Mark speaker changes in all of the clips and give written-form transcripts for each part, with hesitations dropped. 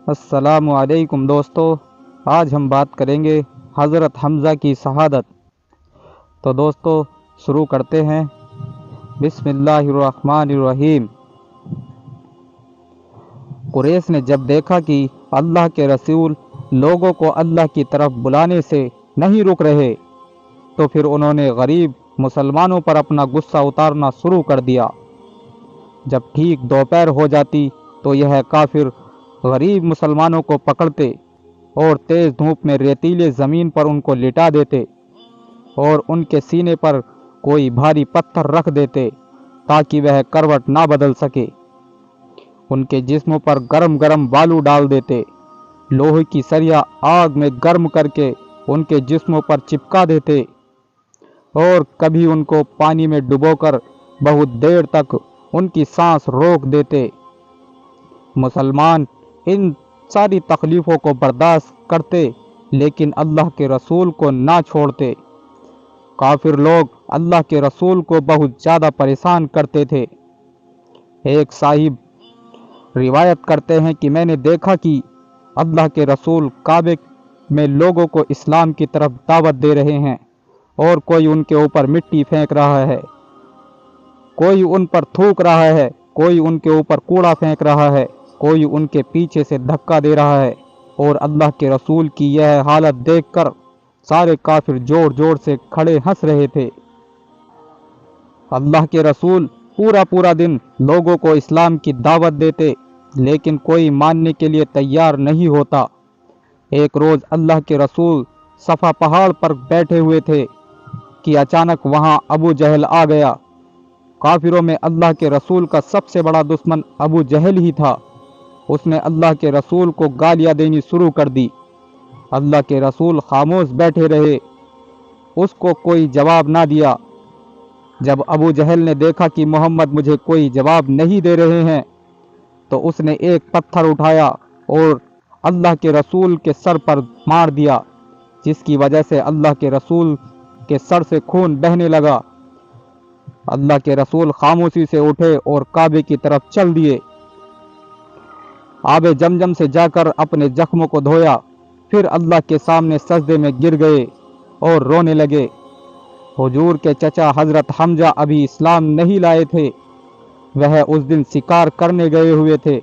Speaker 1: السلام علیکم دوستو، آج ہم بات کریں گے حضرت حمزہ کی شہادت۔ تو دوستو شروع کرتے ہیں۔ بسم اللہ الرحمن الرحیم۔ قریش نے جب دیکھا کہ اللہ کے رسول لوگوں کو اللہ کی طرف بلانے سے نہیں رک رہے، تو پھر انہوں نے غریب مسلمانوں پر اپنا غصہ اتارنا شروع کر دیا۔ جب ٹھیک دوپہر ہو جاتی تو یہ کافر غریب مسلمانوں کو پکڑتے اور تیز دھوپ میں ریتیلے زمین پر ان کو لٹا دیتے اور ان کے سینے پر کوئی بھاری پتھر رکھ دیتے تاکہ وہ کروٹ نہ بدل سکے۔ ان کے جسموں پر گرم گرم بالو ڈال دیتے، لوہے کی سریا آگ میں گرم کر کے ان کے جسموں پر چپکا دیتے اور کبھی ان کو پانی میں ڈبو کر بہت دیر تک ان کی سانس روک دیتے۔ مسلمان ان ساری تکلیفوں کو برداشت کرتے لیکن اللہ کے رسول کو نہ چھوڑتے۔ کافر لوگ اللہ کے رسول کو بہت زیادہ پریشان کرتے تھے۔ ایک صاحب روایت کرتے ہیں کہ میں نے دیکھا کہ اللہ کے رسول کعبے میں لوگوں کو اسلام کی طرف دعوت دے رہے ہیں اور کوئی ان کے اوپر مٹی پھینک رہا ہے، کوئی ان پر تھوک رہا ہے، کوئی ان کے اوپر کوڑا پھینک رہا ہے، کوئی ان کے پیچھے سے دھکا دے رہا ہے، اور اللہ کے رسول کی یہ حالت دیکھ کر سارے کافر زور زور سے کھڑے ہنس رہے تھے۔ اللہ کے رسول پورا دن لوگوں کو اسلام کی دعوت دیتے لیکن کوئی ماننے کے لیے تیار نہیں ہوتا۔ ایک روز اللہ کے رسول صفا پہاڑ پر بیٹھے ہوئے تھے کہ اچانک وہاں ابو جہل آ گیا۔ کافروں میں اللہ کے رسول کا سب سے بڑا دشمن ابو جہل ہی تھا۔ اس نے اللہ کے رسول کو گالیاں دینی شروع کر دی۔ اللہ کے رسول خاموش بیٹھے رہے، اس کو کوئی جواب نہ دیا۔ جب ابو جہل نے دیکھا کہ محمد مجھے کوئی جواب نہیں دے رہے ہیں تو اس نے ایک پتھر اٹھایا اور اللہ کے رسول کے سر پر مار دیا، جس کی وجہ سے اللہ کے رسول کے سر سے خون بہنے لگا۔ اللہ کے رسول خاموشی سے اٹھے اور کعبے کی طرف چل دیے۔ آب زمزم سے جا کر اپنے زخموں کو دھویا، پھر اللہ کے سامنے سجدے میں گر گئے اور رونے لگے۔ حضور کے چچا حضرت حمزہ ابھی اسلام نہیں لائے تھے، وہ اس دن شکار کرنے گئے ہوئے تھے۔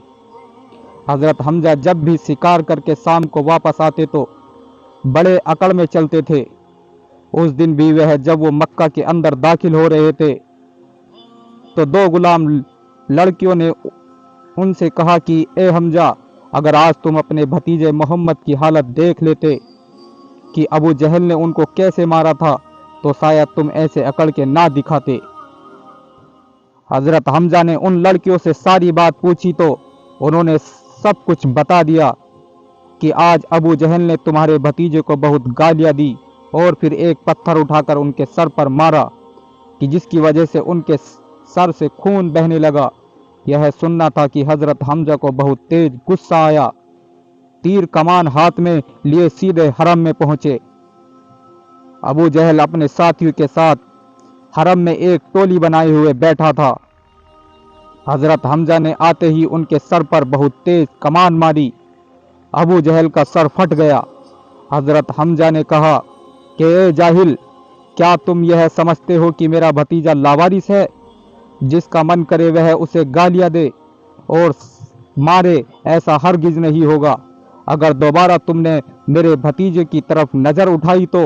Speaker 1: حضرت حمزہ جب بھی شکار کر کے شام کو واپس آتے تو بڑے اکڑ میں چلتے تھے۔ اس دن بھی جب وہ مکہ کے اندر داخل ہو رہے تھے تو دو غلام لڑکیوں نے ان سے کہا کہ اے حمزہ، اگر آج تم اپنے بھتیجے محمد کی حالت دیکھ لیتے کہ ابو جہل نے ان کو کیسے مارا تھا تو شاید تم ایسے اکڑ کے نہ دکھاتے۔ حضرت حمزہ نے ان لڑکیوں سے ساری بات پوچھی تو انہوں نے سب کچھ بتا دیا کہ آج ابو جہل نے تمہارے بھتیجے کو بہت گالیاں دی اور پھر ایک پتھر اٹھا کر ان کے سر پر مارا کہ جس کی وجہ سے ان کے سر سے خون بہنے لگا۔ یہ سننا تھا کہ حضرت حمزہ کو بہت تیز غصہ آیا، تیر کمان ہاتھ میں لیے سیدھے حرم میں پہنچے۔ ابو جہل اپنے ساتھیوں کے ساتھ حرم میں ایک ٹولی بنائے ہوئے بیٹھا تھا۔ حضرت حمزہ نے آتے ہی ان کے سر پر بہت تیز کمان ماری، ابو جہل کا سر پھٹ گیا۔ حضرت حمزہ نے کہا کہ اے جاہل، کیا تم یہ سمجھتے ہو کہ میرا بھتیجا لاوارث ہے؟ جس کا من کرے وہ اسے گالیاں دے اور مارے، ایسا ہرگز نہیں ہوگا۔ اگر دوبارہ تم نے میرے بھتیجے کی طرف نظر اٹھائی تو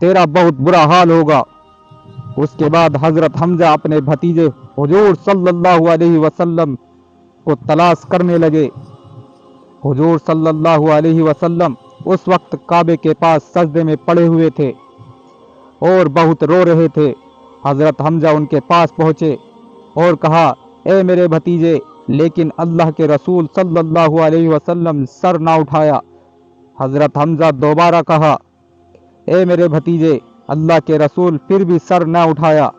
Speaker 1: تیرا بہت برا حال ہوگا۔ اس کے بعد حضرت حمزہ اپنے بھتیجے حضور صلی اللہ علیہ وسلم کو تلاش کرنے لگے۔ حضور صلی اللہ علیہ وسلم اس وقت کعبے کے پاس سجدے میں پڑے ہوئے تھے اور بہت رو رہے تھے۔ حضرت حمزہ ان کے پاس پہنچے اور کہا اے میرے بھتیجے، لیکن اللہ کے رسول صلی اللہ علیہ وسلم سر نہ اٹھایا۔ حضرت حمزہ دوبارہ کہا اے میرے بھتیجے، اللہ کے رسول پھر بھی سر نہ اٹھایا۔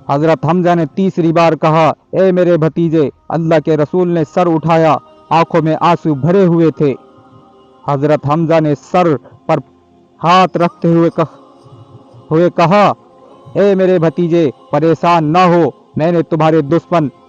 Speaker 1: حضرت حمزہ نے تیسری بار کہا اے میرے بھتیجے، اللہ کے رسول نے سر اٹھایا، آنکھوں میں آنسو بھرے ہوئے تھے۔ حضرت حمزہ نے سر پر ہاتھ رکھتے ہوئے کہا اے میرے بھتیجے، پریشان نہ ہو، میں نے تمہارے دشمن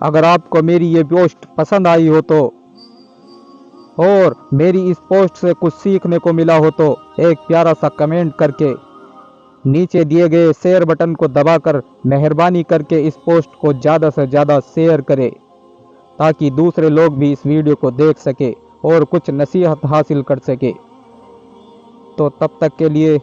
Speaker 1: اگر آپ کو میری یہ پوسٹ پسند آئی ہو تو اور میری اس پوسٹ سے کچھ سیکھنے کو ملا ہو تو ایک پیارا سا کمنٹ کر کے نیچے دیے گئے شیئر بٹن کو دبا کر مہربانی کر کے اس پوسٹ کو زیادہ سے زیادہ شیئر کرے تاکہ دوسرے لوگ بھی اس ویڈیو کو دیکھ سکے اور کچھ نصیحت حاصل کر سکے۔ تو تب تک کے لیے